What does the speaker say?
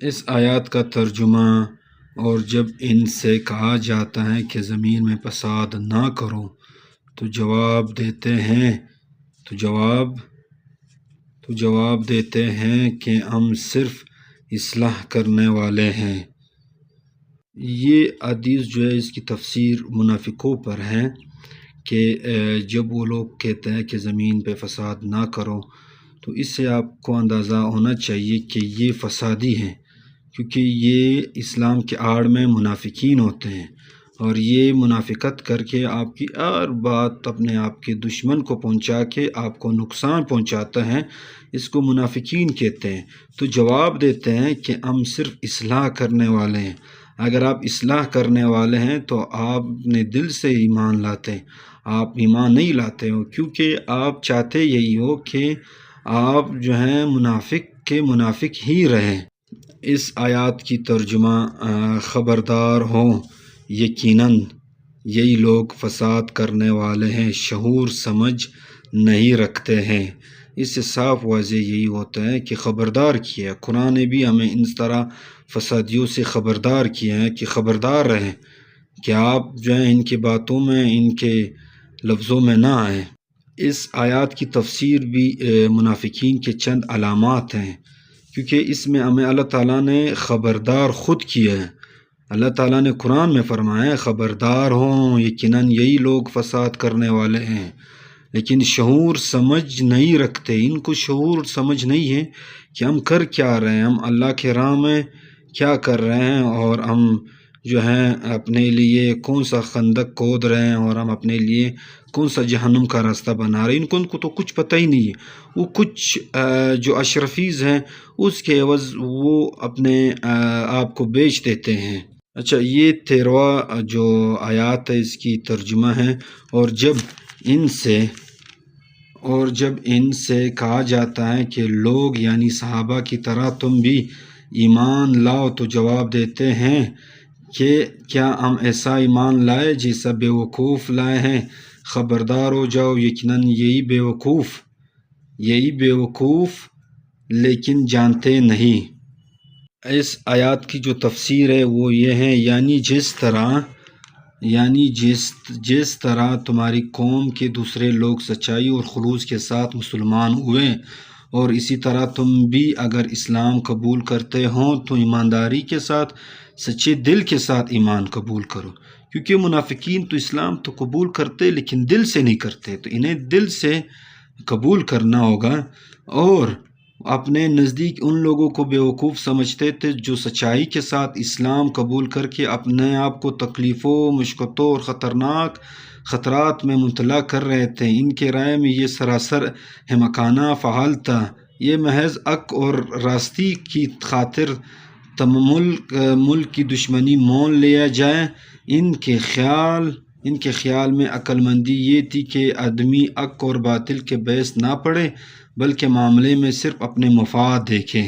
اس آیات کا ترجمہ: اور جب ان سے کہا جاتا ہے کہ زمین میں فساد نہ کرو تو جواب دیتے ہیں کہ ہم صرف اصلاح کرنے والے ہیں۔ یہ حدیث جو ہے اس کی تفسیر منافقوں پر ہے کہ جب وہ لوگ کہتے ہیں کہ زمین پہ فساد نہ کرو تو اس سے آپ کو اندازہ ہونا چاہیے کہ یہ فسادی ہیں، کیونکہ یہ اسلام کے آڑ میں منافقین ہوتے ہیں اور یہ منافقت کر کے آپ کی ہر بات اپنے آپ کے دشمن کو پہنچا کے آپ کو نقصان پہنچاتا ہے، اس کو منافقین کہتے ہیں۔ تو جواب دیتے ہیں کہ ہم صرف اصلاح کرنے والے ہیں۔ اگر آپ اصلاح کرنے والے ہیں تو آپ نے دل سے ایمان لاتے ہیں، آپ ایمان نہیں لاتے ہو، کیونکہ آپ چاہتے یہی ہو کہ آپ جو ہیں منافق ہی رہیں۔ اس آیات کی ترجمہ: خبردار ہوں، یقیناً یہی لوگ فساد کرنے والے ہیں، شعور سمجھ نہیں رکھتے ہیں۔ اس سے صاف واضح یہی ہوتا ہے کہ خبردار کیا ہے۔ قرآن نے بھی ہمیں اس طرح فسادیوں سے خبردار کیا ہے کہ خبردار رہیں کہ آپ جو ہیں ان کی باتوں میں، ان کے لفظوں میں نہ آئیں۔ اس آیات کی تفسیر بھی منافقین کے چند علامات ہیں، کیونکہ اس میں ہمیں اللہ تعالیٰ نے خبردار خود کیا ہے۔ اللہ تعالیٰ نے قرآن میں فرمایا ہے خبردار ہوں، یقیناً یہی لوگ فساد کرنے والے ہیں، لیکن شعور سمجھ نہیں رکھتے۔ ان کو شعور سمجھ نہیں ہے کہ ہم کر کیا رہے ہیں، ہم اللہ کے راہ میں کیا کر رہے ہیں، اور ہم جو ہیں اپنے لیے کون سا خندق کھود رہے ہیں، اور ہم اپنے لیے کون سا جہنم کا راستہ بنا رہے ہیں۔ ان کو تو کچھ پتہ ہی نہیں ہے۔ وہ کچھ جو اشرفیز ہیں اس کے عوض وہ اپنے آپ کو بیچ دیتے ہیں۔ اچھا، یہ 13واں جو آیات ہے اس کی ترجمہ ہے: اور جب ان سے کہا جاتا ہے کہ لوگ یعنی صحابہ کی طرح تم بھی ایمان لاؤ تو جواب دیتے ہیں کہ کیا ہم ایسا ایمان لائے جیسا بیوقوف لائے ہیں؟ خبردار ہو جاؤ، یقیناً یہی بیوقوف لیکن جانتے نہیں۔ اس آیات کی جو تفسیر ہے وہ یہ ہے، یعنی جس طرح تمہاری قوم کے دوسرے لوگ سچائی اور خلوص کے ساتھ مسلمان ہوئے، اور اسی طرح تم بھی اگر اسلام قبول کرتے ہوں تو ایمانداری کے ساتھ، سچے دل کے ساتھ ایمان قبول کرو۔ کیونکہ منافقین تو اسلام تو قبول کرتے لیکن دل سے نہیں کرتے، تو انہیں دل سے قبول کرنا ہوگا۔ اور اپنے نزدیک ان لوگوں کو بیوقوف سمجھتے تھے جو سچائی کے ساتھ اسلام قبول کر کے اپنے آپ کو تکلیفوں، مشقتوں اور خطرناک خطرات میں مبتلا کر رہے تھے۔ ان کے رائے میں یہ سراسر احمقانہ فعل تھا۔ یہ محض حق اور راستی کی خاطر ملک کی دشمنی مول لیا جائے۔ ان کے خیال میں عقل مندی یہ تھی کہ آدمی حق اور باطل کے بحث نہ پڑے بلکہ معاملے میں صرف اپنے مفاد دیکھے۔